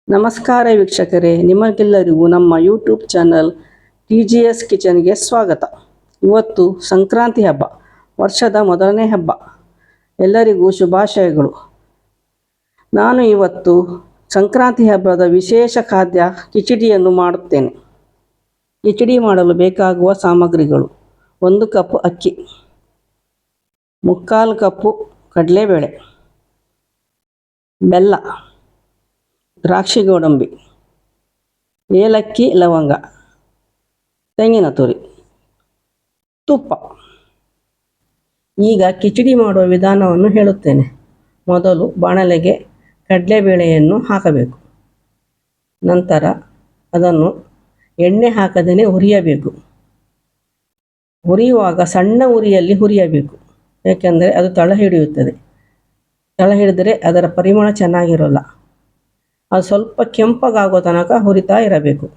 ನಮಸ್ಕಾರ ವೀಕ್ಷಕರೇ, ನಿಮಗೆಲ್ಲರಿಗೂ ನಮ್ಮ ಯೂಟ್ಯೂಬ್ ಚಾನಲ್ TGS ಕಿಚನ್ಗೆ ಸ್ವಾಗತ. ಇವತ್ತು ಸಂಕ್ರಾಂತಿ ಹಬ್ಬ, ವರ್ಷದ ಮೊದಲನೇ ಹಬ್ಬ. ಎಲ್ಲರಿಗೂ ಶುಭಾಶಯಗಳು. ನಾನು ಇವತ್ತು ಸಂಕ್ರಾಂತಿ ಹಬ್ಬದ ವಿಶೇಷ ಖಾದ್ಯ ಕಿಚಡಿಯನ್ನು ಮಾಡುತ್ತೇನೆ. ಕಿಚಡಿ ಮಾಡಲು ಬೇಕಾಗುವ ಸಾಮಗ್ರಿಗಳು: 1 ಕಪ್ ಅಕ್ಕಿ, 3/4 ಕಪ್ಪು ಕಡಲೆಬೇಳೆ, ಬೆಲ್ಲ, ದ್ರಾಕ್ಷಿ ಗೋಡಂಬಿ, ಏಲಕ್ಕಿ, ಲವಂಗ, ತೆಂಗಿನ ತುರಿ, ತುಪ್ಪ. ಈಗ ಕಿಚಡಿ ಮಾಡುವ ವಿಧಾನವನ್ನು ಹೇಳುತ್ತೇನೆ. ಮೊದಲು ಬಾಣಲೆಗೆ ಕಡಲೆಬೇಳೆಯನ್ನು ಹಾಕಬೇಕು. ನಂತರ ಅದನ್ನು ಎಣ್ಣೆ ಹಾಕದೇ ಹುರಿಯಬೇಕು. ಹುರಿಯುವಾಗ ಸಣ್ಣ ಉರಿಯಲ್ಲಿ ಹುರಿಯಬೇಕು, ಏಕೆಂದರೆ ಅದು ತಳ ಹಿಡಿಯುತ್ತದೆ. ತಳ ಹಿಡಿದರೆ ಅದರ ಪರಿಮಳ ಚೆನ್ನಾಗಿರೋಲ್ಲ. ಅದು ಸ್ವಲ್ಪ ಕೆಂಪಗಾಗೋ ತನಕ ಹುರಿತಾ ಇರಬೇಕು.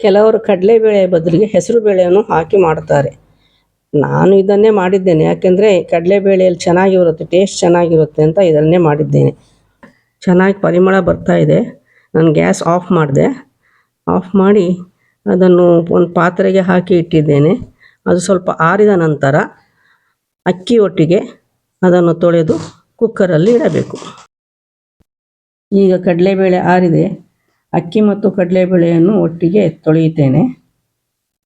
ಕೆಲವರು ಕಡಲೆಬೇಳೆ ಬದಲಿಗೆ ಹೆಸರು ಬೇಳೆಯನ್ನು ಹಾಕಿ ಮಾಡುತ್ತಾರೆ. ನಾನು ಇದನ್ನೇ ಮಾಡಿದ್ದೇನೆ, ಯಾಕೆಂದರೆ ಕಡಲೆಬೇಳೆಯಲ್ಲಿ ಚೆನ್ನಾಗಿರುತ್ತೆ, ಟೇಸ್ಟ್ ಚೆನ್ನಾಗಿರುತ್ತೆ ಅಂತ ಇದನ್ನೇ ಮಾಡಿದ್ದೇನೆ. ಚೆನ್ನಾಗಿ ಪರಿಮಳ ಬರ್ತಾ ಇದೆ. ನಾನು ಗ್ಯಾಸ್ ಆಫ್ ಮಾಡಿದೆ. ಆಫ್ ಮಾಡಿ ಅದನ್ನು ಒಂದು ಪಾತ್ರೆಗೆ ಹಾಕಿ ಇಟ್ಟಿದ್ದೇನೆ. ಅದು ಸ್ವಲ್ಪ ಆರಿದ ನಂತರ ಅಕ್ಕಿ ಒಟ್ಟಿಗೆ ಅದನ್ನು ತೊಳೆದು ಕುಕ್ಕರಲ್ಲಿ ಇಡಬೇಕು. ಈಗ ಕಡಲೆಬೇಳೆ ಆರಿದೆ. ಅಕ್ಕಿ ಮತ್ತು ಕಡಲೆಬೇಳೆಯನ್ನು ಒಟ್ಟಿಗೆ ತೊಳೆಯುತ್ತೇನೆ.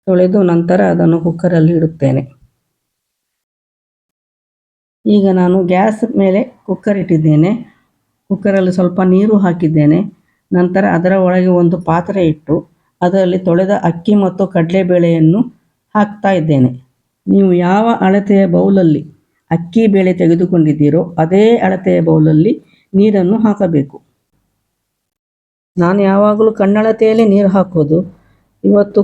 ತೊಳೆದು ನಂತರ ಅದನ್ನು ಕುಕ್ಕರಲ್ಲಿ ಇಡುತ್ತೇನೆ. ಈಗ ನಾನು ಗ್ಯಾಸ್ ಮೇಲೆ ಕುಕ್ಕರ್ ಇಟ್ಟಿದ್ದೇನೆ. ಕುಕ್ಕರಲ್ಲಿ ಸ್ವಲ್ಪ ನೀರು ಹಾಕಿದ್ದೇನೆ. ನಂತರ ಅದರ ಒಳಗೆ ಒಂದು ಪಾತ್ರೆ ಇಟ್ಟು ಅದರಲ್ಲಿ ತೊಳೆದ ಅಕ್ಕಿ ಮತ್ತು ಕಡಲೆಬೇಳೆಯನ್ನು ಹಾಕ್ತಾ ಇದ್ದೇನೆ. ನೀವು ಯಾವ ಅಳತೆಯ ಬೌಲಲ್ಲಿ ಅಕ್ಕಿ ಬೇಳೆ ತೆಗೆದುಕೊಂಡಿದ್ದೀರೋ ಅದೇ ಅಳತೆಯ ಬೌಲಲ್ಲಿ ನೀರನ್ನು ಹಾಕಬೇಕು. ನಾನು ಯಾವಾಗಲೂ ಕಣ್ಣಳತೆಯಲ್ಲಿ ನೀರು ಹಾಕೋದು. ಇವತ್ತು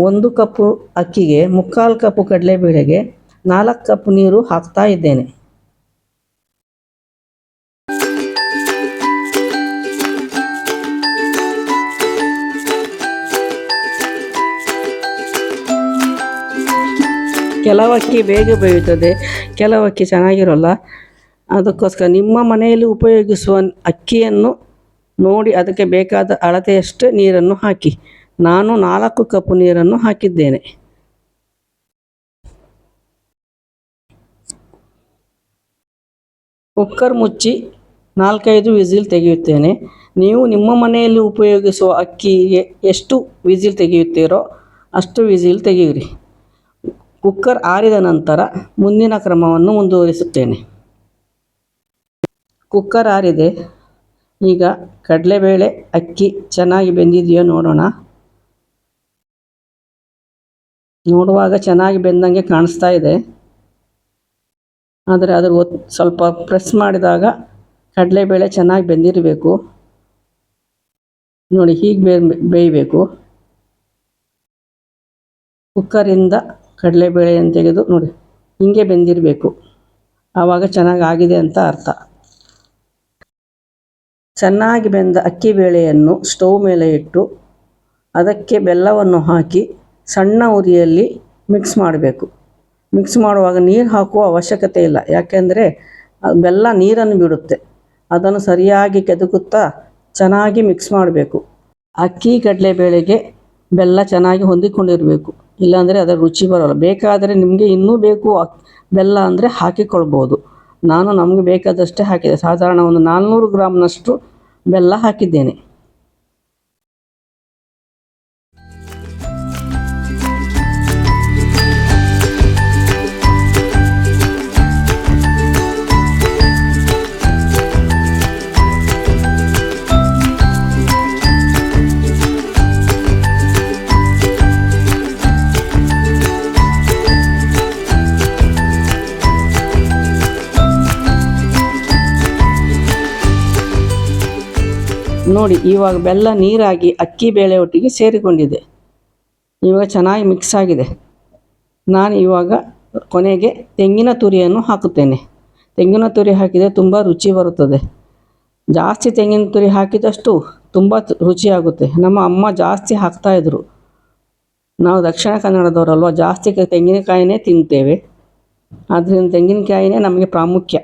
1 ಕಪ್ಪು ಅಕ್ಕಿಗೆ 3/4 ಕಪ್ಪು ಕಡಲೆಬೇಳೆಗೆ 4 ಕಪ್ ನೀರು ಹಾಕ್ತಾ ಇದ್ದೇನೆ. ಕೆಲವು ಅಕ್ಕಿ ಬೇಗ ಬೇಯುತ್ತದೆ, ಕೆಲವು ಅಕ್ಕಿ ಚೆನ್ನಾಗಿರೋಲ್ಲ. ಅದಕ್ಕೋಸ್ಕರ ನಿಮ್ಮ ಮನೆಯಲ್ಲಿ ಉಪಯೋಗಿಸುವ ಅಕ್ಕಿಯನ್ನು ನೋಡಿ ಅದಕ್ಕೆ ಬೇಕಾದ ಅಳತೆಯಷ್ಟು ನೀರನ್ನು ಹಾಕಿ. ನಾನು 4 ಕಪ್ ನೀರನ್ನು ಹಾಕಿದ್ದೇನೆ. ಕುಕ್ಕರ್ ಮುಚ್ಚಿ 4-5 ವಿಸಿಲ್ ತೆಗೆಯುತ್ತೇನೆ. ನೀವು ನಿಮ್ಮ ಮನೆಯಲ್ಲಿ ಉಪಯೋಗಿಸುವ ಅಕ್ಕಿಗೆ ಎಷ್ಟು ವಿಸಿಲ್ ತೆಗೆಯುತ್ತೀರೋ ಅಷ್ಟು ವಿಸಿಲ್ ತೆಗೆಯಿರಿ. ಕುಕ್ಕರ್ ಆರಿದ ನಂತರ ಮುಂದಿನ ಕ್ರಮವನ್ನು ಮುಂದುವರಿಸುತ್ತೇನೆ. ಕುಕ್ಕರ್ ಆರಿದೆ. ಈಗ ಕಡಲೆಬೇಳೆ ಅಕ್ಕಿ ಚೆನ್ನಾಗಿ ಬೆಂದಿದೆಯೋ ನೋಡೋಣ. ನೋಡುವಾಗ ಚೆನ್ನಾಗಿ ಬೆಂದಂಗೆ ಕಾಣಿಸ್ತಾ ಇದೆ. ಆದರೆ ಅದರ ಸ್ವಲ್ಪ ಪ್ರೆಸ್ ಮಾಡಿದಾಗ ಕಡಲೆಬೇಳೆ ಚೆನ್ನಾಗಿ ಬೆಂದಿರಬೇಕು. ನೋಡಿ, ಹೀಗೆ ಬೇಯಬೇಕು. ಕುಕ್ಕರಿಂದ ಕಡಲೆಬೇಳೆಯನ್ನು ತೆಗೆದು ನೋಡಿ, ಹೀಗೆ ಬೆಂದಿರಬೇಕು. ಆವಾಗ ಚೆನ್ನಾಗಿ ಆಗಿದೆ ಅಂತ ಅರ್ಥ. ಚೆನ್ನಾಗಿ ಬೆಂದ ಅಕ್ಕಿ ಬೇಳೆಯನ್ನು ಸ್ಟವ್ ಮೇಲೆ ಇಟ್ಟು ಅದಕ್ಕೆ ಬೆಲ್ಲವನ್ನು ಹಾಕಿ ಸಣ್ಣ ಉರಿಯಲ್ಲಿ ಮಿಕ್ಸ್ ಮಾಡಬೇಕು. ಮಿಕ್ಸ್ ಮಾಡುವಾಗ ನೀರು ಹಾಕುವ ಅವಶ್ಯಕತೆ ಇಲ್ಲ, ಯಾಕೆಂದರೆ ಬೆಲ್ಲ ನೀರನ್ನು ಬಿಡುತ್ತೆ. ಅದನ್ನು ಸರಿಯಾಗಿ ಕೆದಕುತ್ತಾ ಚೆನ್ನಾಗಿ ಮಿಕ್ಸ್ ಮಾಡಬೇಕು. ಅಕ್ಕಿ ಕಡಲೆಬೇಳೆಗೆ ಬೆಲ್ಲ ಚೆನ್ನಾಗಿ ಹೊಂದಿಕೊಂಡಿರಬೇಕು, ಇಲ್ಲಾಂದರೆ ಅದರ ರುಚಿ ಬರೋಲ್ಲ. ಬೇಕಾದರೆ ನಿಮಗೆ ಇನ್ನೂ ಬೇಕು ಬೆಲ್ಲ ಅಂದರೆ ಹಾಕಿಕೊಳ್ಬೋದು. ನಾನು ನಮಗೆ ಬೇಕಾದಷ್ಟೇ ಹಾಕಿದೆ. ಸಾಧಾರಣ ಒಂದು 400 ಗ್ರಾಮ್ನಷ್ಟು ಬೆಲ್ಲ ಹಾಕಿದ್ದೇನೆ. ನೋಡಿ, ಇವಾಗ ಬೆಲ್ಲ ನೀರಾಗಿ ಅಕ್ಕಿ ಬೇಳೆ ಒಟ್ಟಿಗೆ ಸೇರಿಕೊಂಡಿದೆ. ಇವಾಗ ಚೆನ್ನಾಗಿ ಮಿಕ್ಸ್ ಆಗಿದೆ. ನಾನು ಇವಾಗ ಕೊನೆಗೆ ತೆಂಗಿನ ತುರಿಯನ್ನು ಹಾಕುತ್ತೇನೆ. ತೆಂಗಿನ ತುರಿ ಹಾಕಿದರೆ ತುಂಬ ರುಚಿ ಬರುತ್ತದೆ. ಜಾಸ್ತಿ ತೆಂಗಿನ ತುರಿ ಹಾಕಿದಷ್ಟು ತುಂಬ ರುಚಿಯಾಗುತ್ತೆ. ನಮ್ಮ ಅಮ್ಮ ಜಾಸ್ತಿ ಹಾಕ್ತಾಯಿದ್ರು. ನಾವು ದಕ್ಷಿಣ ಕನ್ನಡದವರಲ್ವ, ಜಾಸ್ತಿ ತೆಂಗಿನಕಾಯಿನೇ ತಿಂತೇವೆ. ಆದ್ದರಿಂದ ತೆಂಗಿನಕಾಯಿನೇ ನಮಗೆ ಪ್ರಾಮುಖ್ಯ.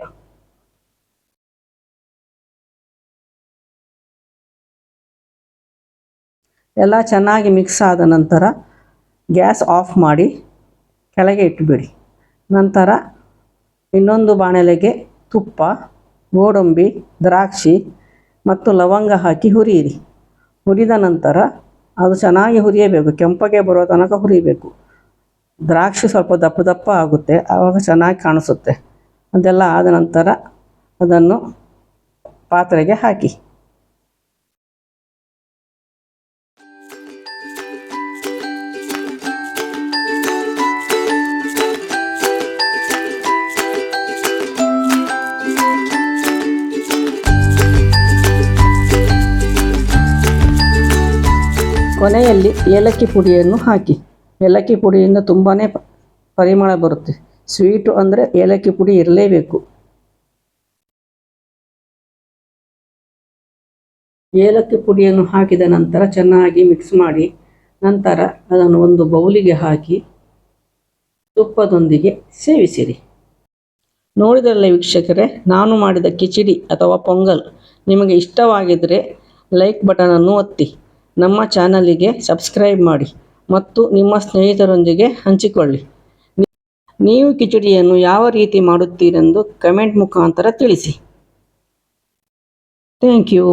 ಎಲ್ಲ ಚೆನ್ನಾಗಿ ಮಿಕ್ಸ್ ಆದ ನಂತರ ಗ್ಯಾಸ್ ಆಫ್ ಮಾಡಿ ಕೆಳಗೆ ಇಟ್ಟುಬಿಡಿ. ನಂತರ ಇನ್ನೊಂದು ಬಾಣಲೆಗೆ ತುಪ್ಪ, ಗೋಡಂಬಿ, ದ್ರಾಕ್ಷಿ ಮತ್ತು ಲವಂಗ ಹಾಕಿ ಹುರಿಯಿರಿ. ಹುರಿದ ನಂತರ ಅದು ಚೆನ್ನಾಗಿ ಹುರಿಯಬೇಕು, ಕೆಂಪಗೆ ಬರುವ ತನಕ ಹುರಿಯಬೇಕು. ದ್ರಾಕ್ಷಿ ಸ್ವಲ್ಪ ದಪ್ಪ ದಪ್ಪ ಆಗುತ್ತೆ, ಆವಾಗ ಚೆನ್ನಾಗಿ ಕಾಣಿಸುತ್ತೆ. ಅದೆಲ್ಲ ಆದ ನಂತರ ಅದನ್ನು ಪಾತ್ರೆಗೆ ಹಾಕಿ. ಕೊನೆಯಲ್ಲಿ ಏಲಕ್ಕಿ ಪುಡಿಯನ್ನು ಹಾಕಿ. ಏಲಕ್ಕಿ ಪುಡಿಯಿಂದ ತುಂಬಾ ಪರಿಮಳ ಬರುತ್ತೆ. ಸ್ವೀಟು ಅಂದರೆ ಏಲಕ್ಕಿ ಪುಡಿ ಇರಲೇಬೇಕು. ಏಲಕ್ಕಿ ಪುಡಿಯನ್ನು ಹಾಕಿದ ನಂತರ ಚೆನ್ನಾಗಿ ಮಿಕ್ಸ್ ಮಾಡಿ ನಂತರ ಅದನ್ನು ಒಂದು ಬೌಲಿಗೆ ಹಾಕಿ ತುಪ್ಪದೊಂದಿಗೆ ಸೇವಿಸಿರಿ. ನೋಡಿದ್ರಲ್ಲ ವೀಕ್ಷಕರೇ, ನಾನು ಮಾಡಿದ ಕಿಚಡಿ ಅಥವಾ ಪೊಂಗಲ್ ನಿಮಗೆ ಇಷ್ಟವಾಗಿದ್ದರೆ ಲೈಕ್ ಬಟನನ್ನು ಒತ್ತಿ, ನಮ್ಮ ಚಾನಲಿಗೆ ಸಬ್ಸ್ಕ್ರೈಬ್ ಮಾಡಿ ಮತ್ತು ನಿಮ್ಮ ಸ್ನೇಹಿತರೊಂದಿಗೆ ಹಂಚಿಕೊಳ್ಳಿ. ನೀವು ಕಿಚಡಿಯನ್ನು ಯಾವ ರೀತಿ ಮಾಡುತ್ತೀರೆಂದು ಕಮೆಂಟ್ ಮುಖಾಂತರ ತಿಳಿಸಿ. Thank you.